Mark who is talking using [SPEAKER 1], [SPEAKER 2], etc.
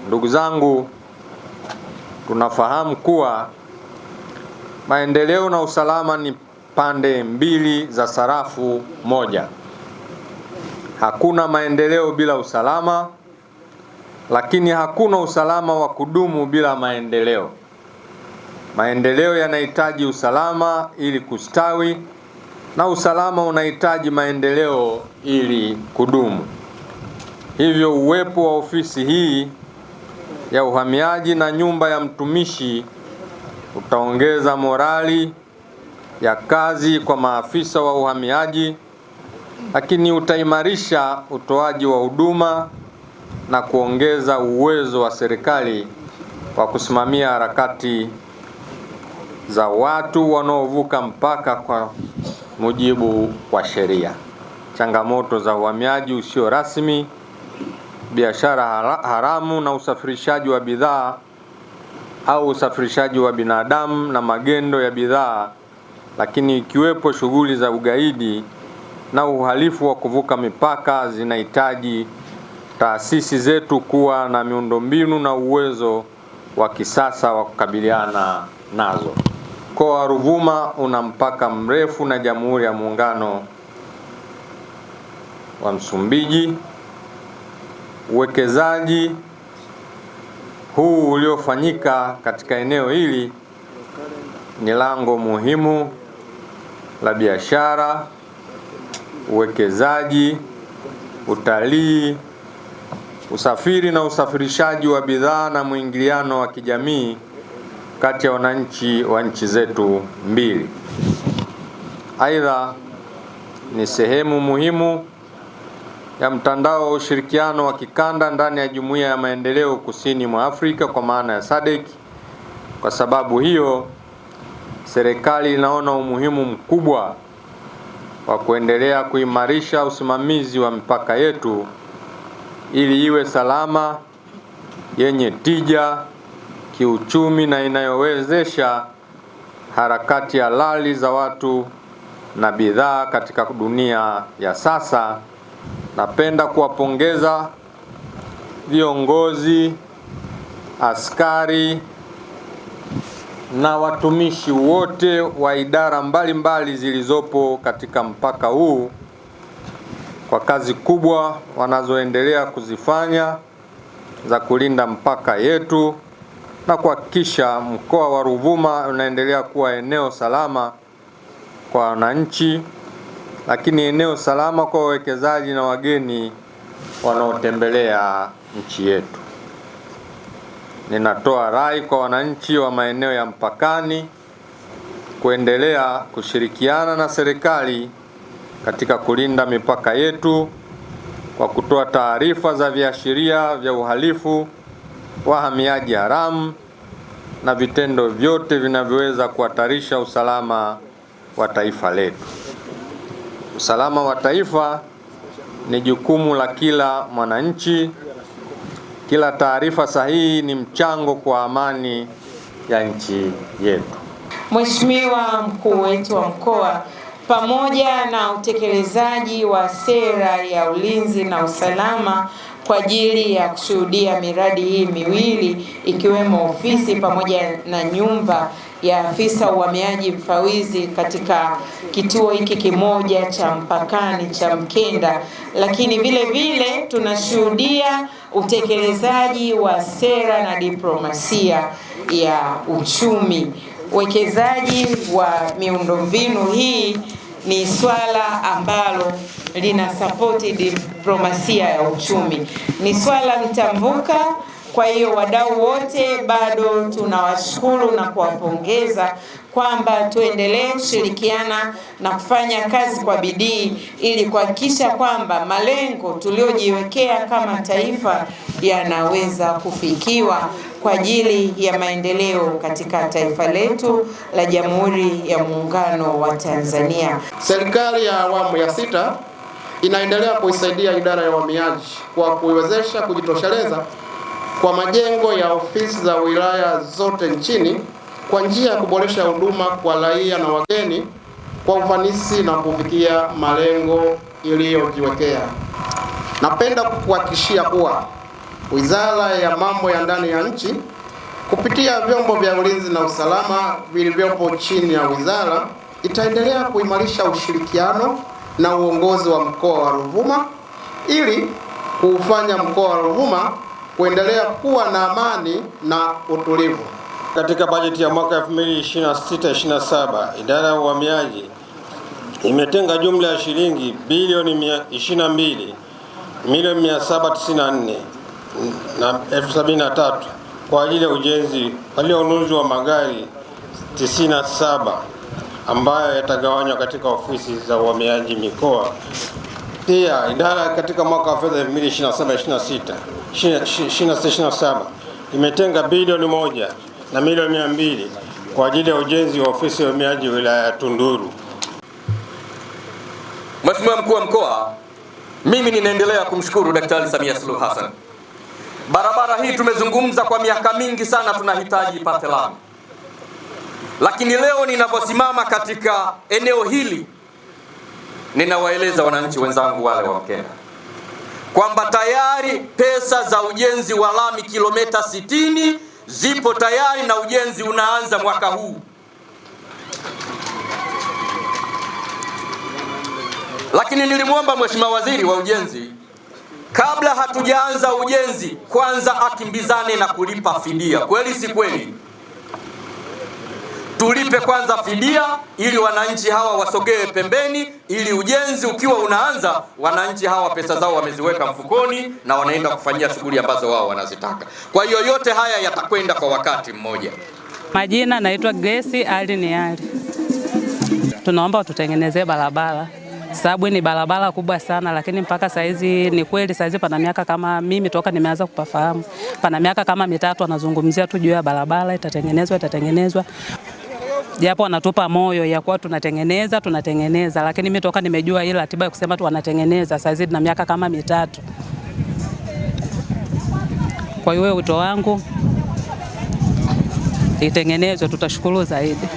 [SPEAKER 1] Ndugu zangu, tunafahamu kuwa maendeleo na usalama ni pande mbili za sarafu moja. Hakuna maendeleo bila usalama, lakini hakuna usalama wa kudumu bila maendeleo. Maendeleo yanahitaji usalama ili kustawi, na usalama unahitaji maendeleo ili kudumu. Hivyo uwepo wa ofisi hii ya uhamiaji na nyumba ya mtumishi utaongeza morali ya kazi kwa maafisa wa uhamiaji, lakini utaimarisha utoaji wa huduma na kuongeza uwezo wa serikali wa kusimamia harakati za watu wanaovuka mpaka kwa mujibu wa sheria. Changamoto za uhamiaji usio rasmi, biashara haramu na usafirishaji wa bidhaa au usafirishaji wa binadamu na magendo ya bidhaa, lakini ikiwepo shughuli za ugaidi na uhalifu wa kuvuka mipaka, zinahitaji taasisi zetu kuwa na miundombinu na uwezo wa kisasa wa kukabiliana nazo. Mkoa wa Ruvuma una mpaka mrefu na Jamhuri ya Muungano wa Msumbiji. Uwekezaji huu uliofanyika katika eneo hili ni lango muhimu la biashara, uwekezaji, utalii, usafiri na usafirishaji wa bidhaa na mwingiliano wa kijamii kati ya wananchi wa nchi zetu mbili. Aidha, ni sehemu muhimu ya mtandao wa ushirikiano wa kikanda ndani ya Jumuiya ya Maendeleo Kusini mwa Afrika kwa maana ya SADC. Kwa sababu hiyo, serikali inaona umuhimu mkubwa wa kuendelea kuimarisha usimamizi wa mipaka yetu ili iwe salama, yenye tija kiuchumi na inayowezesha harakati halali za watu na bidhaa katika dunia ya sasa. Napenda kuwapongeza viongozi, askari na watumishi wote wa idara mbalimbali zilizopo katika mpaka huu kwa kazi kubwa wanazoendelea kuzifanya za kulinda mpaka yetu na kuhakikisha mkoa wa Ruvuma unaendelea kuwa eneo salama kwa wananchi, lakini eneo salama kwa wawekezaji na wageni wanaotembelea nchi yetu. Ninatoa rai kwa wananchi wa maeneo ya mpakani kuendelea kushirikiana na serikali katika kulinda mipaka yetu kwa kutoa taarifa za viashiria vya uhalifu, wahamiaji haramu na vitendo vyote vinavyoweza kuhatarisha usalama wa taifa letu. Usalama wa taifa ni jukumu la kila mwananchi. Kila taarifa sahihi ni mchango kwa amani ya nchi yetu.
[SPEAKER 2] Mheshimiwa Mkuu wetu wa Mkoa, pamoja na utekelezaji wa sera ya ulinzi na usalama kwa ajili ya kushuhudia miradi hii miwili ikiwemo ofisi pamoja na nyumba ya afisa uhamiaji mfawizi katika kituo hiki kimoja cha mpakani cha Mkenda, lakini vile vile tunashuhudia utekelezaji wa sera na diplomasia ya uchumi. Uwekezaji wa miundombinu hii ni swala ambalo lina sapoti diplomasia ya uchumi, ni swala mtambuka. Kwa hiyo wadau wote bado tunawashukuru na kuwapongeza kwamba tuendelee kushirikiana na kufanya kazi kwa bidii ili kuhakikisha kwamba malengo tuliojiwekea kama taifa yanaweza kufikiwa kwa ajili ya maendeleo katika taifa letu la Jamhuri ya Muungano wa Tanzania.
[SPEAKER 3] Serikali ya awamu ya 6 inaendelea kuisaidia idara ya uhamiaji kwa kuiwezesha kujitosheleza kwa majengo ya ofisi za wilaya zote nchini kwa njia ya kuboresha huduma kwa raia na wageni kwa ufanisi na kufikia malengo iliyojiwekea. Napenda kukuhakikishia kuwa Wizara ya Mambo ya Ndani ya Nchi kupitia vyombo vya ulinzi na usalama vilivyopo chini ya wizara itaendelea kuimarisha ushirikiano na uongozi wa mkoa wa Ruvuma ili kuufanya mkoa wa Ruvuma kuendelea kuwa na amani na utulivu.
[SPEAKER 4] Katika bajeti ya mwaka 2026/27 idara ya uhamiaji imetenga jumla ya shilingi bilioni 22,794,073 kwa ajili ya ujenzi wa ununuzi wa magari 97 ambayo yatagawanywa katika ofisi za uhamiaji mikoa. Pia idara katika mwaka wa fedha 2027 imetenga bilioni 1 na milioni 200 kwa ajili ya ujenzi wa ofisi ya uhamiaji wilaya ya Tunduru.
[SPEAKER 5] Mheshimiwa Mkuu wa Mkoa, mimi ninaendelea kumshukuru Daktari Samia Suluhu Hassan. Barabara hii tumezungumza kwa miaka mingi sana, tunahitaji ipate lami. Lakini leo ninaposimama katika eneo hili, ninawaeleza wananchi wenzangu wale wa Mkenda kwamba tayari pesa za ujenzi wa lami kilomita 60 zipo tayari na ujenzi unaanza mwaka huu. Lakini nilimwomba Mheshimiwa Waziri wa Ujenzi, kabla hatujaanza ujenzi, kwanza akimbizane na kulipa fidia. Kweli si kweli? Tulipe kwanza fidia ili wananchi hawa wasogee pembeni, ili ujenzi ukiwa unaanza wananchi hawa pesa zao wameziweka mfukoni na wanaenda kufanyia shughuli ambazo wao wanazitaka. Kwa hiyo yote haya yatakwenda kwa wakati mmoja.
[SPEAKER 6] Majina naitwa Grace Ali ni Ali. Tunaomba tutengenezee barabara, sababu ni barabara kubwa sana, lakini mpaka saizi ni kweli saizi pana miaka kama mimi toka nimeanza kupafahamu, pana miaka kama 3 anazungumzia tu juu ya barabara itatengenezwa. Japo wanatupa moyo ya kuwa tunatengeneza, lakini mimi toka nimejua ile ratiba ya kusema tu wanatengeneza saizi na miaka kama 3. Kwa hiyo wito wangu itengenezwe, tutashukuru zaidi.